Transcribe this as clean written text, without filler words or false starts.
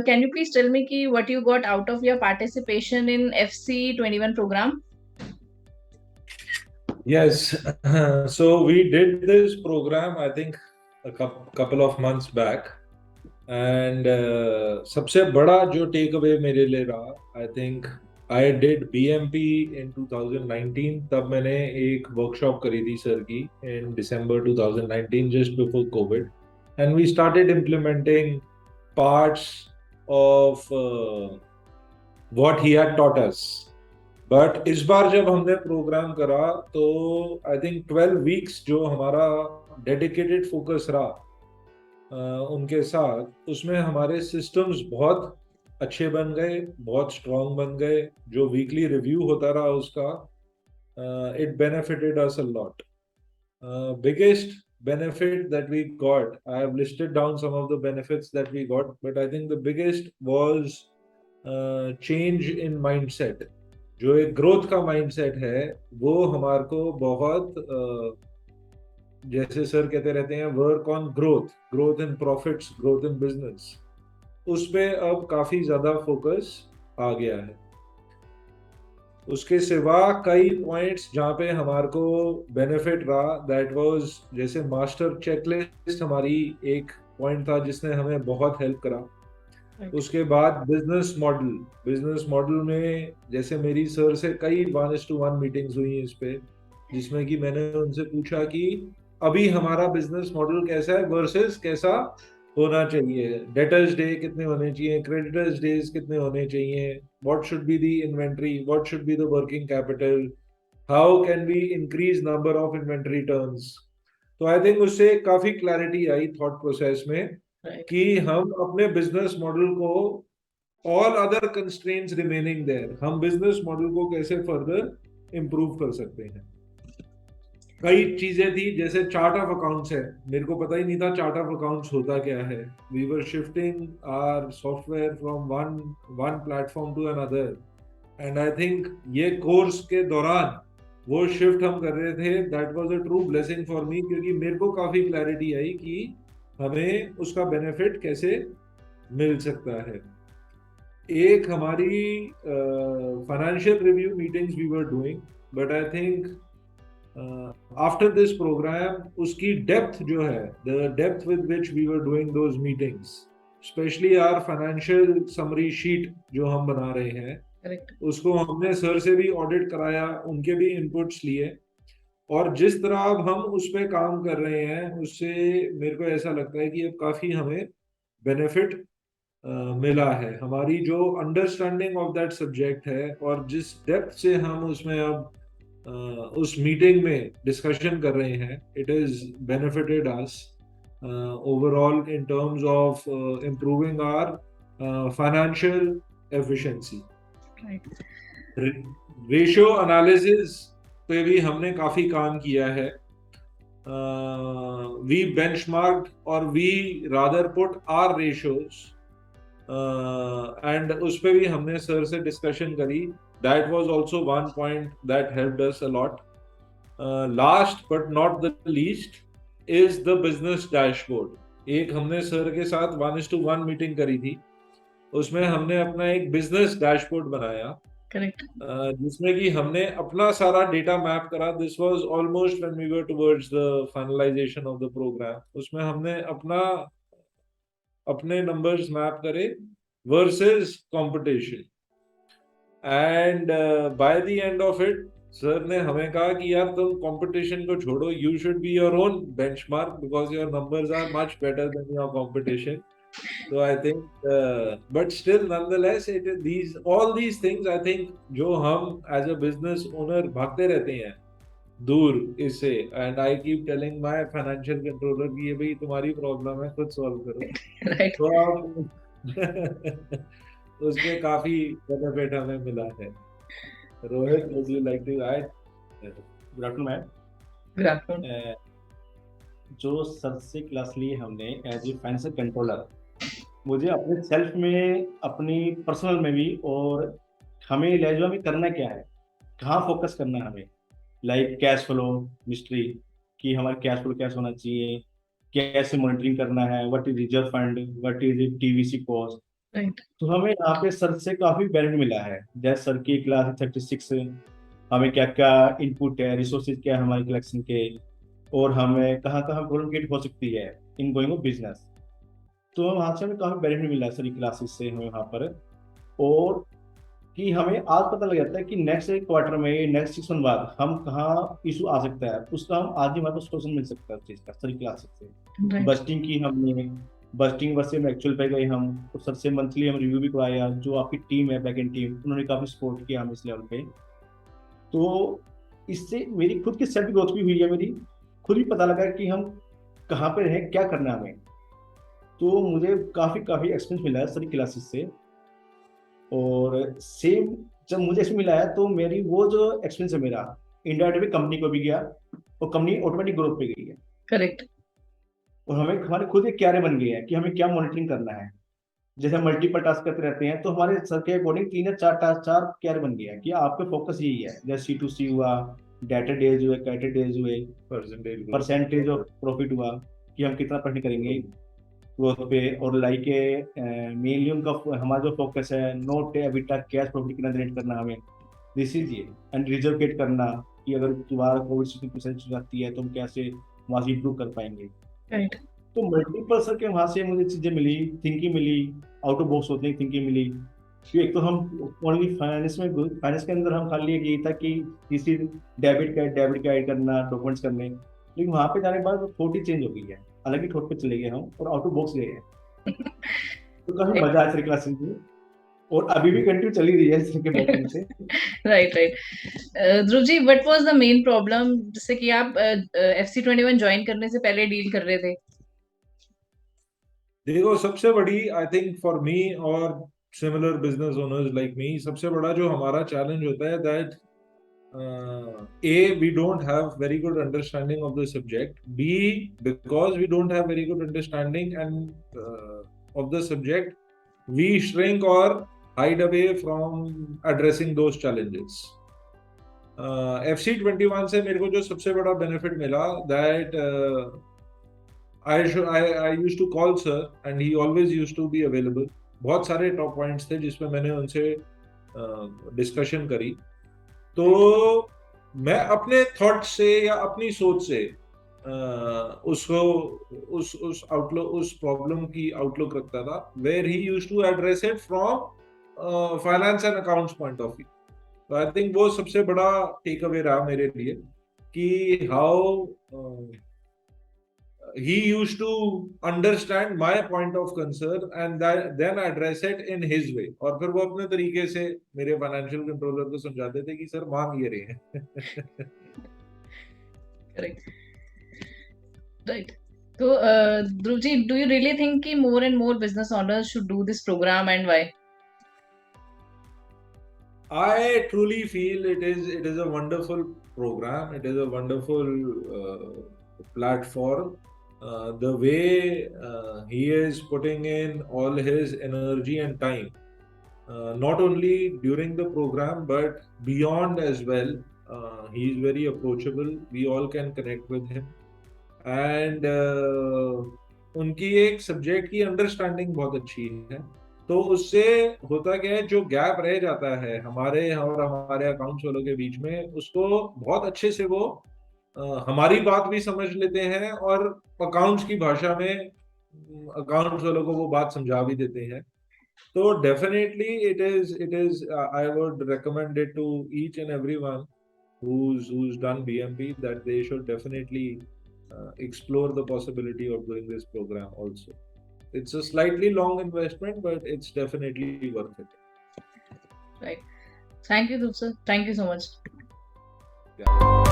can you please tell me ki what you got out of your participation in FC21 program? Yes, so we did this program, I think, a couple of months back, and सबसे बड़ा जो take away मेरे लिए रहा, I think I did BMP in 2019. तब मैंने एक workshop करी थी सर की in December 2019, just before COVID, and we started implementing parts of what he had taught us. But इस बार जब हमने प्रोग्राम करा तो आई थिंक 12 वीक्स जो हमारा डेडिकेटेड फोकस रहा उनके साथ, उसमें हमारे सिस्टम्स बहुत अच्छे बन गए, बहुत स्ट्रांग बन गए। जो वीकली रिव्यू होता रहा उसका, it benefited us a lot. Biggest benefit that we got, I have listed down some of the benefits that we got, but I think the biggest was change in mindset। जो एक growth का mindset है वो हमारे को बहुत जैसे sir कहते रहते हैं, work on growth, growth in profits, growth in business, उस पे अब काफी ज्यादा फोकस आ गया है। उसके सिवा कई पॉइंट्स जहाँ पे हमारे को बेनिफिट रहा, दैट वाज जैसे मास्टर चेकलिस्ट हमारी एक पॉइंट था जिसने हमें बहुत हेल्प करा। उसके बाद बिजनेस मॉडल में जैसे मेरी सर से कई 1:1 मीटिंग्स हुई इस पे, जिसमें कि मैंने उनसे पूछा कि अभी हमारा बिजनेस मॉडल कैसा है वर्सेस कैसा होना चाहिए, डेटर्स डे कितने होने चाहिए, क्रेडिटर्स डेज कितने होने चाहिए, what should be the inventory, what should be the working capital, how can we increase number of inventory turns. तो आई थिंक उससे काफी क्लैरिटी आई थॉट प्रोसेस में कि हम अपने बिजनेस मॉडल को, all other constraints remaining there, हम business model को कैसे फर्दर इम्प्रूव कर सकते हैं। कई चीजें थी, जैसे चार्ट ऑफ अकाउंट्स है, मेरे को पता ही नहीं था चार्ट ऑफ अकाउंट्स होता क्या है। We were shifting our software from one platform to another, and I think ये कोर्स के दौरान वो शिफ्ट हम कर रहे थे, that was a true blessing for me, क्योंकि मेरे को काफी क्लैरिटी आई कि हमें उसका बेनिफिट कैसे मिल सकता है। एक हमारी financial review meetings we were doing, but I think after this programme उसकी डेप्थ जो है, the depth with which we were doing those meetings, specially our financial summary sheet जो हम बना रहे हैं, उसको हमने सर से भी ऑडिट कराया, उनके भी इनपुट्स लिए, और जिस तरह अब हम उस पर काम कर रहे हैं उससे मेरे को ऐसा लगता है कि अब काफी हमें बेनिफिट मिला है। हमारी जो अंडरस्टैंडिंग ऑफ दैट सब्जेक्ट है और जिस डेप्थ से हम उसमें अब उस मीटिंग में डिस्कशन कर रहे हैं, it is benefited us overall in terms of improving our financial efficiency. Ratio analysis पे भी हमने काफी काम किया है। वी बेंचमार्क्ड और we rather put our ratios, and उस पे भी हमने सर से डिस्कशन करी। That was also one point that helped us a lot. Last but not the least is the business dashboard. एक हमने सर के साथ 1:1 मीटिंग करी थी, उसमें हमने अपना एक बिजनेस डैशबोर्ड बनाया, करेक्ट, जिसमें कि हमने अपना सारा डेटा मैप करा। This was almost when we were towards the finalisation of the programme. उसमें हमने अपने नंबर्स मैप करे versus competition, and by the end of it sir ने हमें कहा कि यार तुम कंपटीशन को छोड़ो, you should be your own benchmark because your numbers are much better than your competition. So I think, but still, nonetheless, all these things, I think, जो हम as a business owner भागते रहते हैं दूर इससे, and I keep telling my financial controller कि ये भाई तुम्हारी प्रॉब्लम है, खुद सॉल्व करो। right. तो आप उसमें काफी बेनिफिट हमें मिला है। Rohit, would you like to add? Good afternoon ma'am. Good afternoon. जो सर से क्लास ली हमने एज ए फाइनेंशियल कंट्रोलर, मुझे अपने सेल्फ में, अपनी पर्सनल में भी, और हमें लेजुआ में करना क्या है, कहाँ फोकस करना है हमें, लाइक कैश फ्लो मिस्ट्री, कि हमारा कैश फ्लो कैसे होना चाहिए, कैसे मॉनिटरिंग करना है, what is reserve fund, what is TVC cost, right. तो हमें यहाँ पे सर से काफी बेनिफिट मिला है। जैसे सर की क्लास 36, हमें क्या क्या इनपुट है, रिसोर्सेज क्या है हमारे कलेक्शन के, और हमें कहाँ कहाँ प्रॉब्लम क्रिएट हो सकती है इन गोइंग ऑफ बिजनेस। तो वहाँ से हमें काफी बेनिफिट मिला है सर की क्लासेस से हमें वहाँ पर। और कि हमें आज पता लग जाता है कि नेक्स्ट क्वार्टर में, नेक्स्ट 6 मंथ बाद हम कहाँ इशू आ सकता है, उसका हम आज ही हमारे को सोल्यूशन मिल सकता है उस चीज का सर की क्लासेस से। राइट। बस्टिंग की हमने, बस्टिंग वर्ष में एक्चुअल पे गए हम, और सर से मंथली हम रिव्यू भी करवाया। जो आपकी टीम है, बैक एंड टीम, उन्होंने काफी सपोर्ट किया हमें इस लेवल पे। तो इससे मेरी खुद की सेल्फ ग्रोथ भी हुई है। मेरी खुद भी पता लगा कि हम कहाँ पे रहें, क्या करना है हमें। तो मुझे काफी काफी एक्सपीरियंस मिला है सर की क्लासेस से। और सेम जब मुझे इसमें मिला है, तो मेरी वो जो एक्सपीरियंस है मेरा, इंडायरेक्टली कंपनी को भी गया, और कंपनी ऑटोमेटिक ग्रोथ पे गई है। करेक्ट। और हमें हमारे खुद एक क्यारे बन गए हैं कि हमें क्या मॉनिटरिंग करना है। जैसे हम मल्टीपल टास्क करते रहते हैं, तो हमारे सर के अकॉर्डिंग 3 या 4 क्यारे बन गया है कि आपका फोकस यही है। जैसे C2C हुआ, डेटा डेज हुए, कैटेड डेज हुए, परसेंटेज ऑफ प्रॉफिट हुआ, कि हम कितना परसेंट करेंगे ग्रोथ पे। और लाइक मेनली उनका हमारा जो फोकस है, नोट एबिटा कैश प्रॉफिट कितना जनरेट करना हमें, दिस इज ये। एंड रिजर्व गेट करना, कि अगर दोबारा कोविड सिचुएशन प्रेजेंट जाती है तो हम कैसे वहां से इंप्रूव कर पाएंगे। राइट। तो मल्टीपल सर के वहां से मुझे चीजें मिली, थिंकिंग मिली, आउट ऑफ बॉक्स होते हैं थिंकिंग मिली। कि एक तो हम ओनली फाइनेंस के अंदर हम खाली यही था कि किसी डेबिट का ऐड करना, डॉक्यूमेंट्स करने। लेकिन वहां पे जाने के बाद थॉट ही चेंज हो गई है, अलग ही थॉट पे चले गए हम, और आउट ऑफ बॉक्स गए हैं। तो काफी मजा आया सर क्लासेस में, और अभी भी कंटिन्यू चली रही है सर के बैठने से। Right, right. Dhruv ji, what was the main problem जिससे कि आप FC21 ज्वाइन करने से पहले डील कर रहे थे? देखो, सबसे बड़ी, आई थिंक फॉर मी और similar business owners like me, सबसे बड़ा जो हमारा चैलेंज होता है that we don't have very good understanding of the subject. B, because we don't have very good understanding and of the subject, we shrink or hide away from addressing those challenges. FC21 से मेरे को जो सबसे बड़ा benefit मिला, that I used to call sir and he always used to be available. बहुत सारे top points थे जिसमें मैंने उनसे डिस्कशन करी। तो मैं अपने थॉट से या अपनी सोच से उसको उस आउटलुक, उस प्रॉब्लम की आउटलुक रखता था, where he used to address it from finance and accounts point of view. तो आई थिंक वो सबसे बड़ा टेक अवे रहा मेरे लिए कि how he used to understand my point of concern and then address it in his way, और फिर वो अपने तरीके से मेरे फाइनेंशियल कंट्रोलर को समझाते थे कि सर मांग ये रहे हैं। करेक्ट। राइट। तो Dhruv ji, do you really think कि more and more business owners should do this programme, and why? I truly feel it is a wonderful program. It is a wonderful platform. The way he is putting in all his energy and time, not only during the program but beyond as well. He is very approachable. We all can connect with him, and उनकी एक subject की understanding बहुत अच्छी है। तो उससे होता क्या है, जो गैप रह जाता है हमारे और हमारे अकाउंट्स वालों के बीच में, उसको बहुत अच्छे से वो हमारी बात भी समझ लेते हैं और अकाउंट्स की भाषा में अकाउंट्स वालों को वो बात समझा भी देते हैं। तो definitely it is I would recommend it to each and everyone who's done BMP that they should definitely explore the possibility of doing this program also. It's a slightly long investment, but it's definitely worth it. Right. Thank you, Dhruv sir. Thank you so much. Yeah.